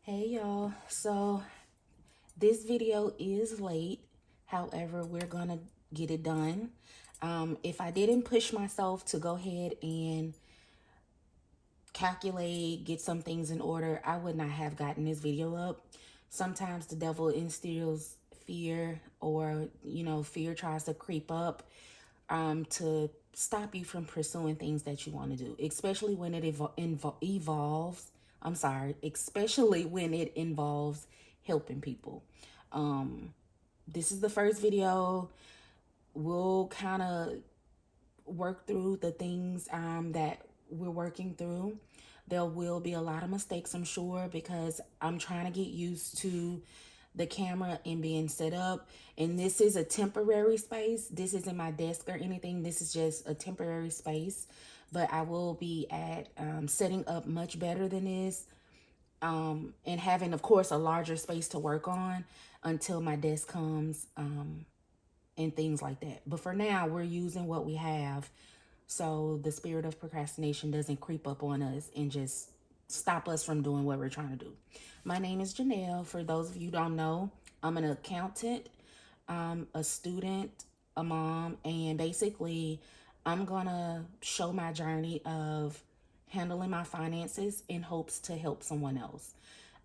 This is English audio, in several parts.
Hey y'all, so this video is late. However, we're gonna get it done. If I didn't push myself to go ahead and calculate, get some things in order, I would not have gotten this video up. Sometimes the devil instills fear, or fear tries to creep up to stop you from pursuing things that you want to do, especially when it evolves. I'm sorry, especially when it involves helping people. Um, this is the first video. We'll kind of work through the things that we're working through. There will be a lot of mistakes, I'm sure, because I'm trying to get used to the camera and being set up. And this is a temporary space. This isn't my desk or anything. This is just a temporary space. But I will be at setting up much better than this, and having, of course, a larger space to work on until my desk comes, and things like that. But for now, we're using what we have so the spirit of procrastination doesn't creep up on us and just stop us from doing what we're trying to do. My name is Johnelle. For those of you who don't know, I'm an accountant, a student, a mom, and basically I'm gonna show my journey of handling my finances in hopes to help someone else.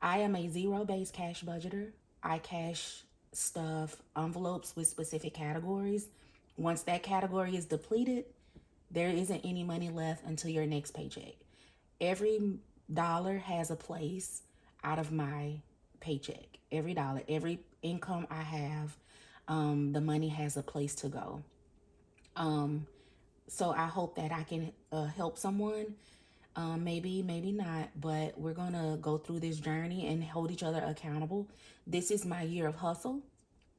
I am a zero-based cash budgeter. I cash stuff, envelopes with specific categories. Once that category is depleted, there isn't any money left until your next paycheck. Every dollar has a place out of my paycheck. Every dollar, every income I have, the money has a place to go. So I hope that I can help someone. Maybe, maybe not, but we're gonna go through this journey and hold each other accountable. This is my year of hustle.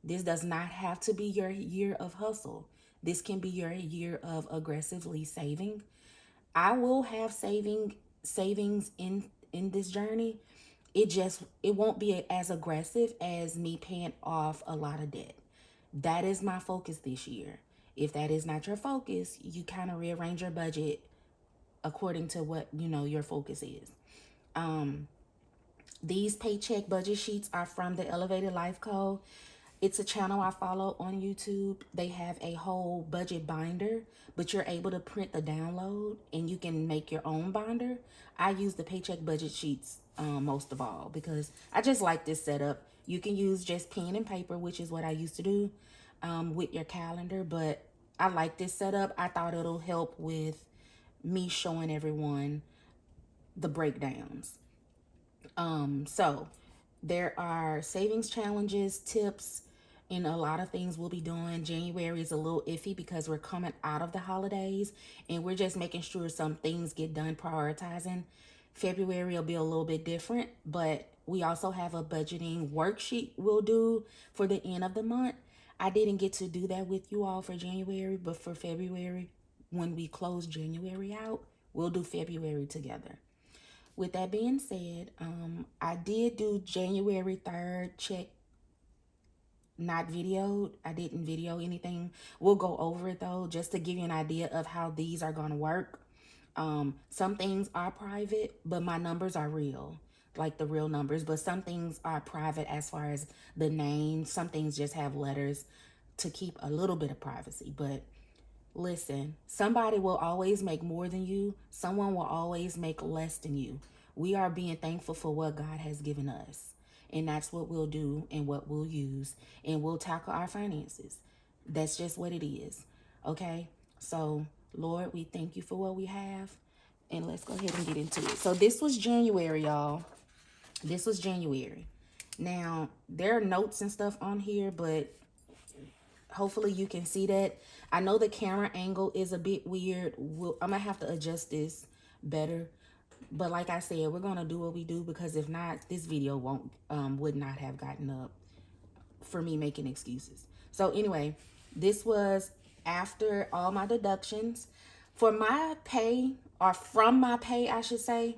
This does not have to be your year of hustle. This can be your year of aggressively saving. I will have savings in this journey. It won't be as aggressive as me paying off a lot of debt. That is my focus this year. If that is not your focus, you kind of rearrange your budget according to what your focus is. These paycheck budget sheets are from the Elevated Life Code. It's a channel I follow on YouTube. They have a whole budget binder, but you're able to print the download and you can make your own binder. I use the paycheck budget sheets most of all because I just like this setup. You can use just pen and paper, which is what I used to do with your calendar, but I like this setup. I thought it'll help with me showing everyone the breakdowns. So there are savings challenges, tips, and a lot of things we'll be doing. January is a little iffy because we're coming out of the holidays and we're just making sure some things get done, prioritizing. February will be a little bit different, but we also have a budgeting worksheet we'll do for the end of the month. I didn't get to do that with you all for January, but for February, when we close January out, we'll do February together. With that being said, I did do January 3rd check, not videoed. I didn't video anything. We'll go over it though, just to give you an idea of how these are going to work. Some things are private, but my numbers are real, like the real numbers. But some things are private as far as the name. Some things just have letters to keep a little bit of privacy. But listen, somebody will always make more than you. Someone will always make less than you. We are being thankful for what God has given us. And that's what we'll do and what we'll use. And we'll tackle our finances. That's just what it is. Okay? So, Lord, we thank you for what we have. And let's go ahead and get into it. So this was January, y'all. This was January. Now, there are notes and stuff on here, but hopefully you can see that. I know the camera angle is a bit weird. I'm gonna have to adjust this better, but like I said, we're gonna do what we do, because if not, this video would not have gotten up for me making excuses. So anyway, this was after all my deductions. For my pay, or from my pay I should say,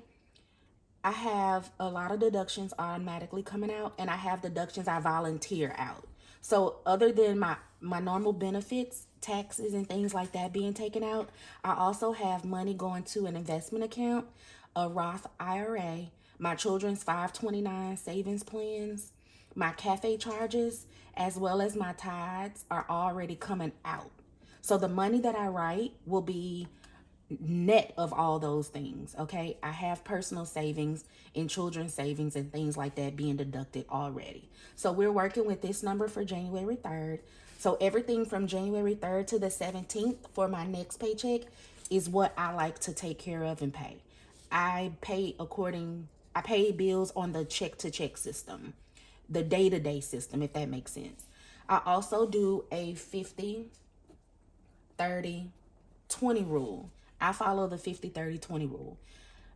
I have a lot of deductions automatically coming out, and I have deductions I volunteer out. So other than my normal benefits, taxes, and things like that being taken out, I also have money going to an investment account, a Roth IRA, my children's 529 savings plans, my cafe charges, as well as my tithes are already coming out. So the money that I write will be net of all those things. Okay, I have personal savings and children's savings and things like that being deducted already. So we're working with this number for January 3rd. So everything from January 3rd to the 17th for my next paycheck is what I like to take care of and pay. I pay bills on the check to check system, the day to day system, if that makes sense. I also do a 50, 30, 20 rule. I follow the 50, 30, 20 rule.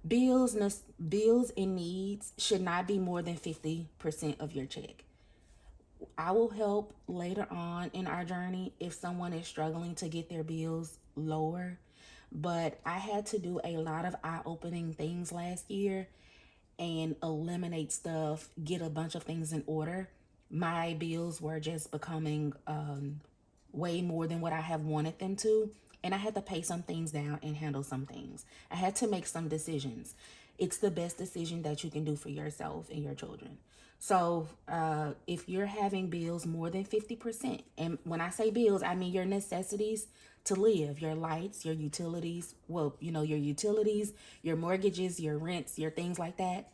Bills and needs should not be more than 50% of your check. I will help later on in our journey if someone is struggling to get their bills lower. But I had to do a lot of eye opening things last year and eliminate stuff, get a bunch of things in order. My bills were just becoming way more than what I have wanted them to. And I had to pay some things down and handle some things. I had to make some decisions. It's the best decision that you can do for yourself and your children. So if you're having bills more than 50%, and when I say bills, I mean your necessities to live, your lights, your utilities, well, your utilities, your mortgages, your rents, your things like that,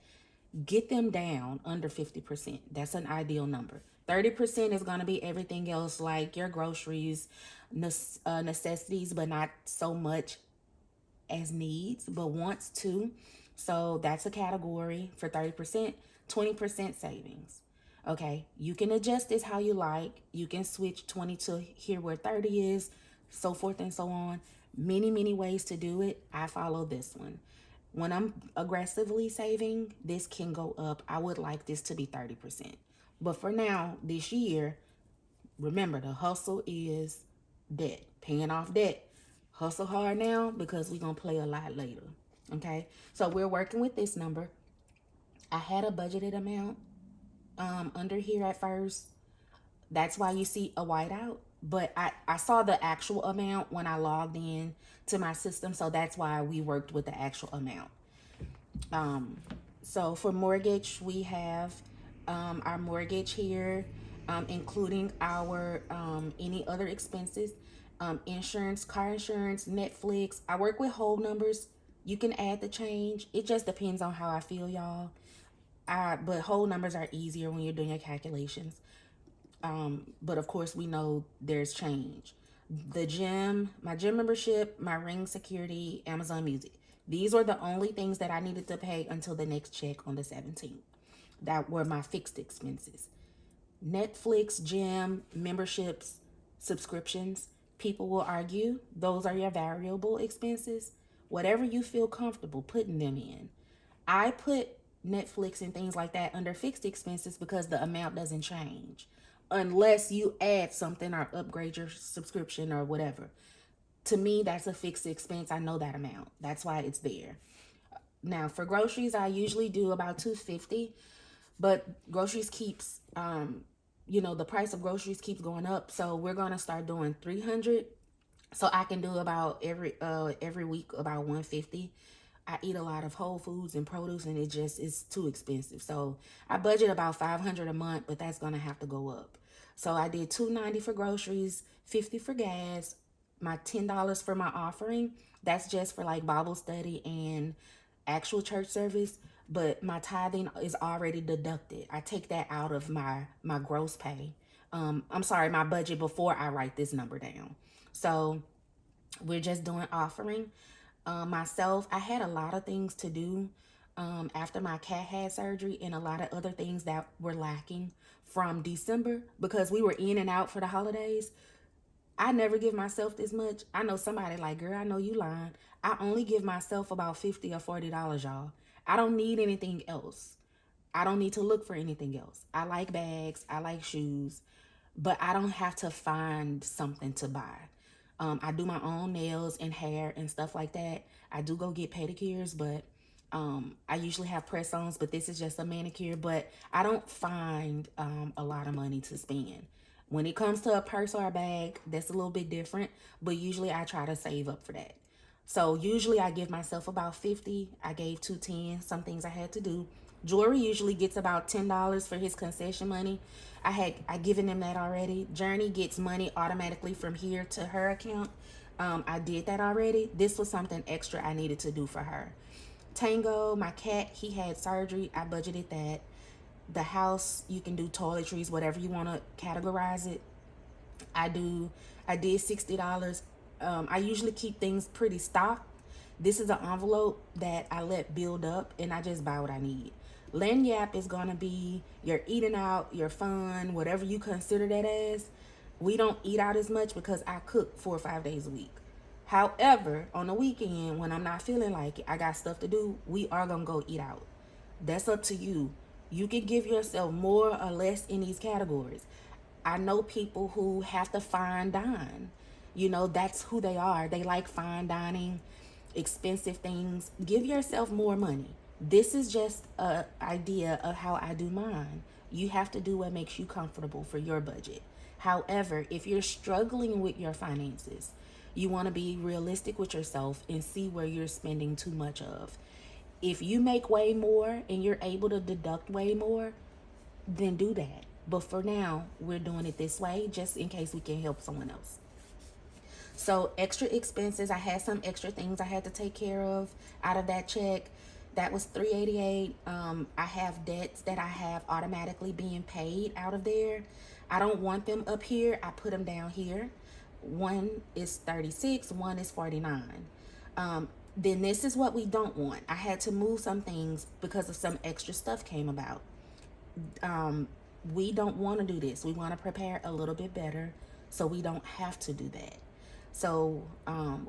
get them down under 50%. That's an ideal number. 30% is going to be everything else like your groceries, necessities, but not so much as needs, but wants to. So that's a category for 30%, 20% savings. Okay, you can adjust this how you like. You can switch 20 to here where 30 is, so forth and so on. Many ways to do it. I follow this one. When I'm aggressively saving, this can go up. I would like this to be 30%. But for now, this year, remember the hustle is debt, paying off debt. Hustle hard now because we're going to play a lot later. Okay, so we're working with this number. I had a budgeted amount under here at first. That's why you see a whiteout. But I saw the actual amount when I logged in to my system. So that's why we worked with the actual amount. So for mortgage, we have our mortgage here, including our any other expenses, insurance, car insurance, Netflix. I work with whole numbers. You can add the change. It just depends on how I feel, y'all. But whole numbers are easier when you're doing your calculations. But of course, we know there's change. The gym, my gym membership, my ring security, Amazon Music. These were the only things that I needed to pay until the next check on the 17th. That were my fixed expenses. Netflix, gym, memberships, subscriptions. People will argue those are your variable expenses. Whatever you feel comfortable putting them in. I put Netflix and things like that under fixed expenses because the amount doesn't change unless you add something or upgrade your subscription or whatever. To me, that's a fixed expense. I know that amount. That's why it's there. Now, for groceries, I usually do about $250, but groceries keeps the price of groceries keeps going up. So we're gonna start doing $300. So I can do about every week about $150. I eat a lot of whole foods and produce, and it just is too expensive. So I budget about $500 a month, but that's gonna have to go up. So I did $290 for groceries, $50 for gas, my $10 for my offering. That's just for like Bible study and actual church service. But my tithing is already deducted. I take that out of my gross pay. I'm sorry, my budget before I write this number down. So we're just doing offering. Myself, I had a lot of things to do after my cat had surgery and a lot of other things that were lacking from December because we were in and out for the holidays. I never give myself this much. I know somebody like, girl, I know you lying. I only give myself about $50 or $40, y'all. I don't need anything else. I don't need to look for anything else. I like bags. I like shoes. But I don't have to find something to buy. I do my own nails and hair and stuff like that. I do go get pedicures, but I usually have press-ons, but this is just a manicure. But I don't find a lot of money to spend. When it comes to a purse or a bag, that's a little bit different, but usually I try to save up for that. So usually I give myself about 50. I gave 210, some things I had to do. Jewelry usually gets about $10 for his concession money. I given him that already. Journey gets money automatically from here to her account. I did that already. This was something extra I needed to do for her. Tango, my cat, he had surgery. I budgeted that. The house, you can do toiletries, whatever you want to categorize it. I did $60. I usually keep things pretty stocked. This is an envelope that I let build up, and I just buy what I need. Lanyap is gonna be your eating out, your fun, whatever you consider that as. We don't eat out as much because I cook 4 or 5 days a week. However, on the weekend when I'm not feeling like it, I got stuff to do, we are gonna go eat out. That's up to you. You can give yourself more or less in these categories. I know people who have to fine dine. You know, that's who they are. They like fine dining, expensive things. Give yourself more money. This is just an idea of how I do mine. You have to do what makes you comfortable for your budget. However, if you're struggling with your finances, you want to be realistic with yourself and see where you're spending too much of. If you make way more and you're able to deduct way more, then do that. But for now, we're doing it this way just in case we can help someone else. So extra expenses, I had some extra things I had to take care of out of that check. That was $388. I have debts that I have automatically being paid out of there. I don't want them up here. I put them down here. One is 36, one is 49. Then this is what we don't want. I had to move some things because of some extra stuff came about. We don't want to do this. We want to prepare a little bit better so we don't have to do that. So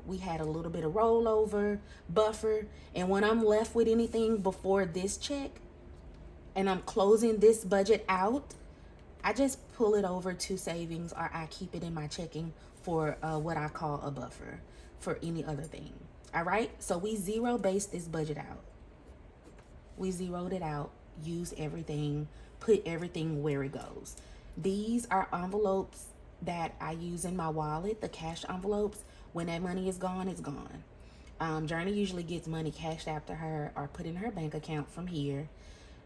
we had a little bit of rollover, buffer, and when I'm left with anything before this check and I'm closing this budget out, I just pull it over to savings or I keep it in my checking for what I call a buffer for any other thing. All right, so we zero-based this budget out. We zeroed it out, use everything, put everything where it goes. These are envelopes that I use in my wallet, the cash envelopes. When that money is gone, it's gone. Journey usually gets money cashed after her or put in her bank account from here.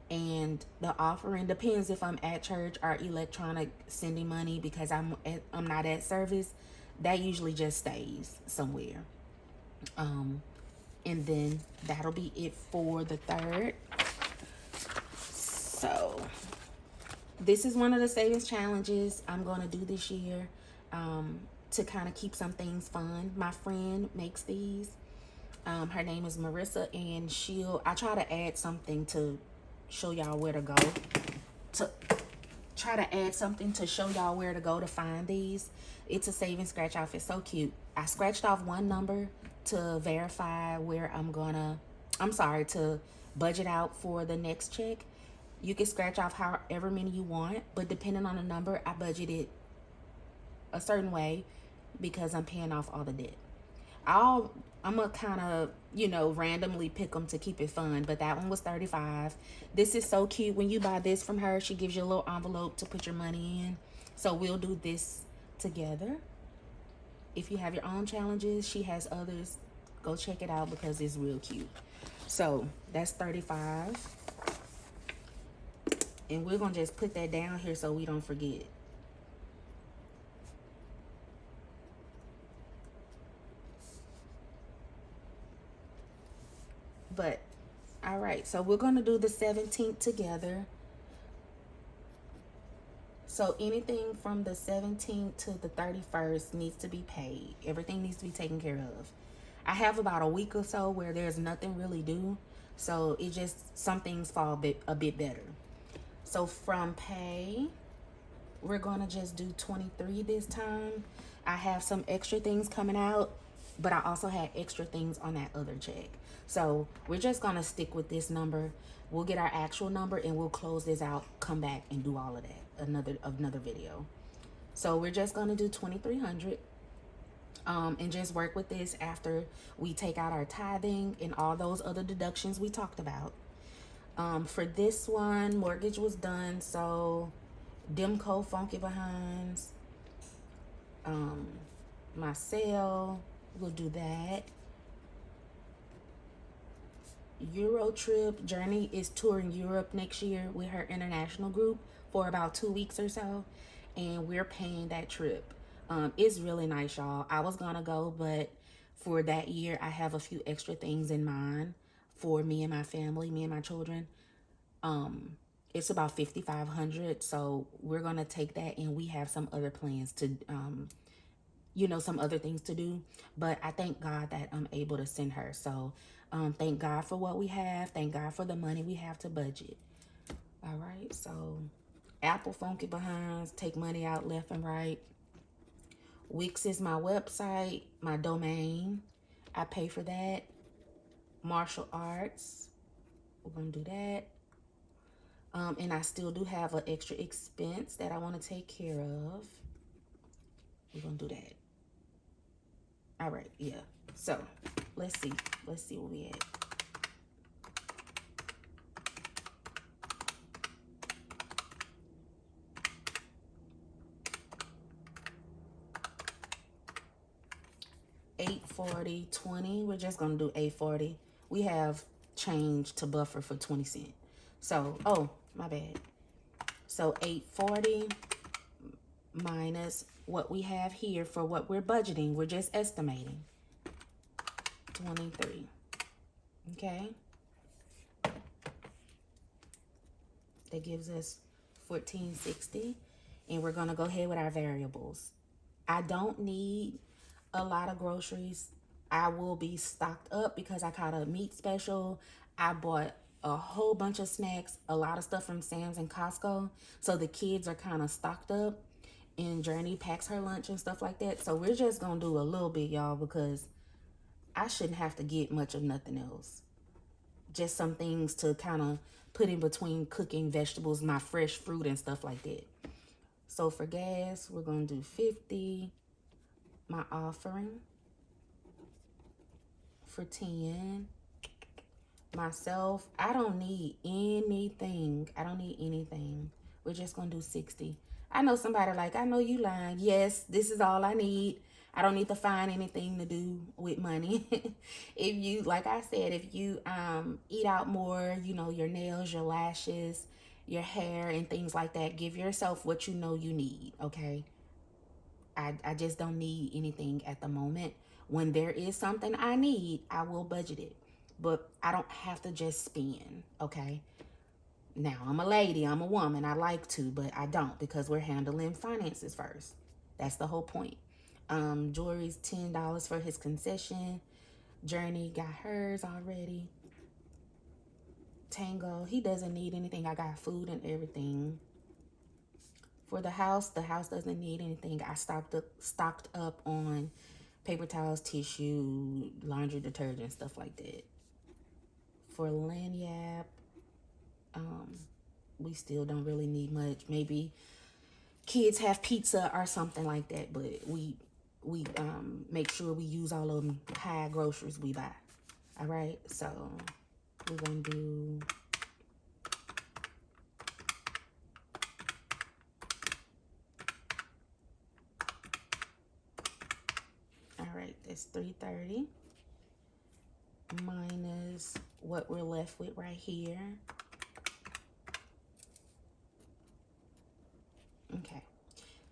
And the offering depends if I'm at church or electronic sending money because I'm not at service. That usually just stays somewhere. And then that'll be it for the third. So this is one of the savings challenges I'm going to do this year to kind of keep some things fun. My friend makes these. Her name is Marissa, and I try to add something to show y'all where to go. To find these. It's a savings scratch off. It's so cute. I scratched off one number to verify where to budget out for the next check. You can scratch off however many you want, but depending on the number, I budgeted a certain way because I'm paying off all the debt. I'm gonna kind of, randomly pick them to keep it fun, but that one was $35. This is so cute. When you buy this from her, she gives you a little envelope to put your money in. So we'll do this together. If you have your own challenges, she has others. Go check it out because it's real cute. So that's $35. And we're going to just put that down here so we don't forget. But, all right. So we're going to do the 17th together. So anything from the 17th to the 31st needs to be paid. Everything needs to be taken care of. I have about a week or so where there's nothing really due. So it just, some things fall a bit better. So from pay, we're going to just do 23 this time. I have some extra things coming out, but I also had extra things on that other check. So we're just going to stick with this number. We'll get our actual number and we'll close this out, come back and do all of that. Another video. So we're just going to do 2,300 and just work with this after we take out our tithing and all those other deductions we talked about. For this one, mortgage was done, so Demco Funky Behinds, my sale, we'll do that. Euro trip. Journey is touring Europe next year with her international group for about 2 weeks or so, and we're paying that trip. It's really nice, y'all. I was gonna go, but for that year, I have a few extra things in mind for me and my family, me and my children. Um, it's about 5,500, so we're gonna take that, and we have some other plans to some other things to do. But I thank God that I'm able to send her. So thank God for what we have. Thank God for the money we have to budget. All right. So Apple funky behinds take money out left and right. Wix is my website, my domain. I pay for that. Martial arts. We're going to do that. And I still do have an extra expense that I want to take care of. We're going to do that. All right, yeah. So let's see. Let's see where we at. $8.40, 20. We're just gonna do $8.40. We have change to buffer for 20 cents. So, oh, my bad. So $8.40 minus what we have here for what we're budgeting. We're just estimating. 23. Okay. That gives us $14.60. And we're gonna go ahead with our variables. I don't need a lot of groceries. I will be stocked up because I caught a meat special. I bought a whole bunch of snacks, a lot of stuff from Sam's and Costco. So the kids are kind of stocked up, and Journey packs her lunch and stuff like that. So we're just going to do a little bit, y'all, because I shouldn't have to get much of nothing else. Just some things to kind of put in between cooking vegetables, my fresh fruit and stuff like that. So for gas, we're going to do 50. My offering for 10. Myself, I don't need anything. I don't need anything. We're just gonna do 60. I know somebody like, I know you lying. Yes, this is all I need. I don't need to find anything to do with money. If you, like I said, if you eat out more, your nails, your lashes, your hair and things like that, give yourself what you know you need, okay? I just don't need anything at the moment. When there is something I need, I will budget it. But I don't have to just spend, okay? Now, I'm a lady, I'm a woman, I like to, but I don't because we're handling finances first. That's the whole point. Jewelry's $10 for his concession. Journey got hers already. Tango, he doesn't need anything. I got food and everything. For the house doesn't need anything. I stocked up on paper towels, tissue, laundry detergent, stuff like that. For lanyard, we still don't really need much. Maybe kids have pizza or something like that, but we make sure we use all of them high groceries we buy. All right, so we're gonna do that's 330 minus what we're left with right here. Okay,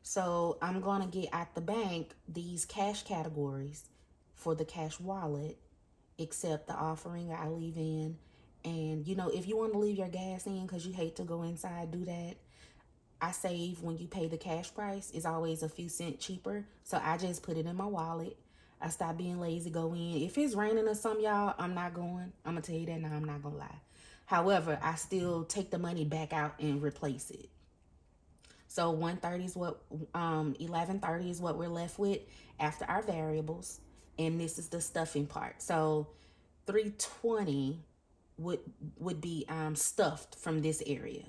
so I'm gonna get at the bank these cash categories for the cash wallet, except the offering I leave in. And if you want to leave your gas in because you hate to go inside, do that. I save when you pay the cash price. It's always a few cents cheaper. So I just put it in my wallet. I stop being lazy, go in. If it's raining or something, y'all, I'm not going. I'm going to tell you that now. I'm not going to lie. However, I still take the money back out and replace it. So 130 is what, 1130 is what we're left with after our variables. And this is the stuffing part. So 320 would be stuffed from this area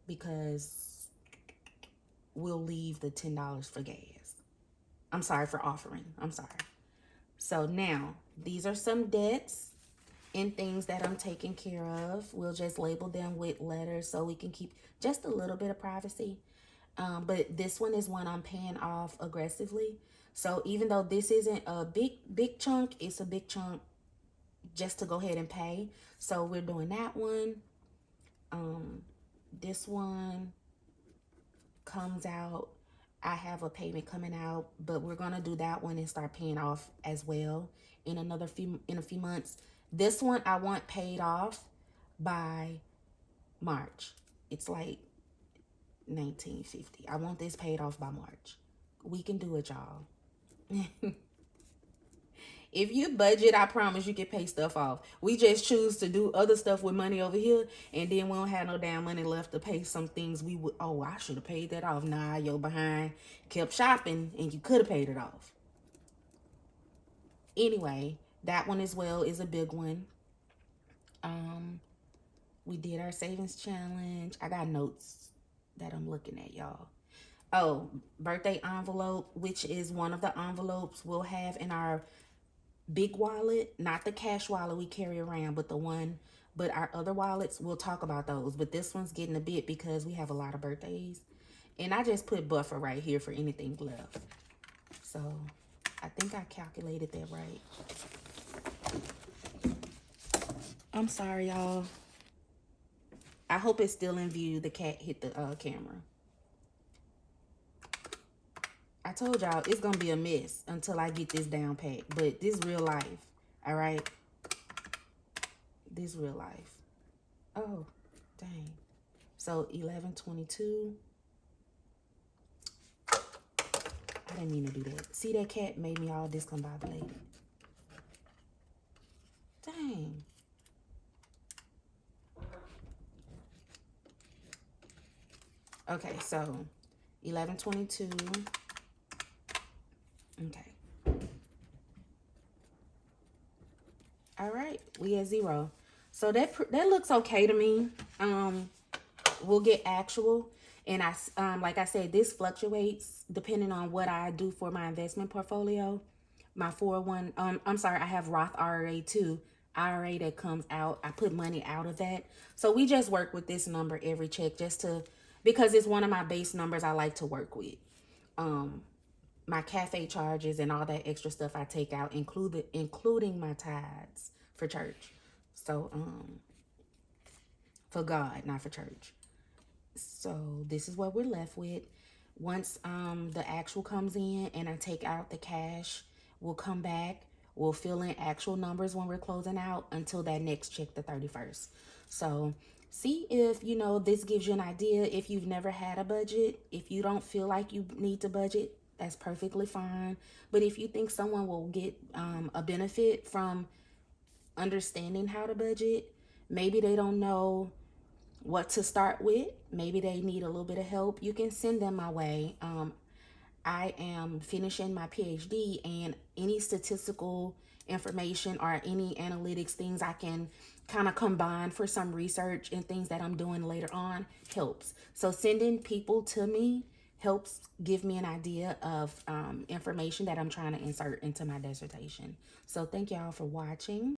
because we'll leave the $10 for gas. I'm sorry, for offering. I'm sorry. So now, these are some debts and things that I'm taking care of. We'll just label them with letters so we can keep just a little bit of privacy. But this one is one I'm paying off aggressively. So even though this isn't a big chunk, it's a big chunk just to go ahead and pay. So we're doing that one. This one comes out. I have a payment coming out, but we're gonna do that one and start paying off as well in a few months. This one I want paid off by March. It's like 1950. I want this paid off by March. We can do it, y'all. If you budget, I promise you can pay stuff off. We just choose to do other stuff with money over here, and then we don't have no damn money left to pay some things we would. Oh, I should have paid that off. Nah, you're behind. Kept shopping, and you could have paid it off. Anyway, that one as well is a big one. We did our savings challenge. I got notes that I'm looking at, y'all. Oh, birthday envelope, which is one of the envelopes we'll have in our big wallet, not the cash wallet we carry around, but but our other wallets, we'll talk about those. But this one's getting a bit because we have a lot of birthdays. And I just put buffer right here for anything left. So I think I calculated that right. I'm sorry, y'all. I hope it's still in view. The cat hit the camera. I told y'all it's gonna be a mess until I get this down pat. But this real life, all right? This real life. Oh, dang. So 11/22. I didn't mean to do that. See, that cat made me all discombobulated. Dang. Okay, so 11/22. Okay. All right, we at 0. So that looks okay to me. We'll get actual, and like I said, this fluctuates depending on what I do for my investment portfolio. My 401, I'm sorry, I have Roth IRA too. IRA that comes out. I put money out of that. So we just work with this number every check because it's one of my base numbers I like to work with. My cafe charges and all that extra stuff I take out, including my tithes for church. So, for God, not for church. So this is what we're left with. Once the actual comes in and I take out the cash, we'll come back. We'll fill in actual numbers when we're closing out until that next check, the 31st. So see if, this gives you an idea. If you've never had a budget, if you don't feel like you need to budget, that's perfectly fine. But if you think someone will get a benefit from understanding how to budget, maybe they don't know what to start with, maybe they need a little bit of help, you can send them my way. I am finishing my PhD, and any statistical information or any analytics things I can kind of combine for some research and things that I'm doing later on helps. So sending people to me helps give me an idea of information that I'm trying to insert into my dissertation. So thank y'all for watching.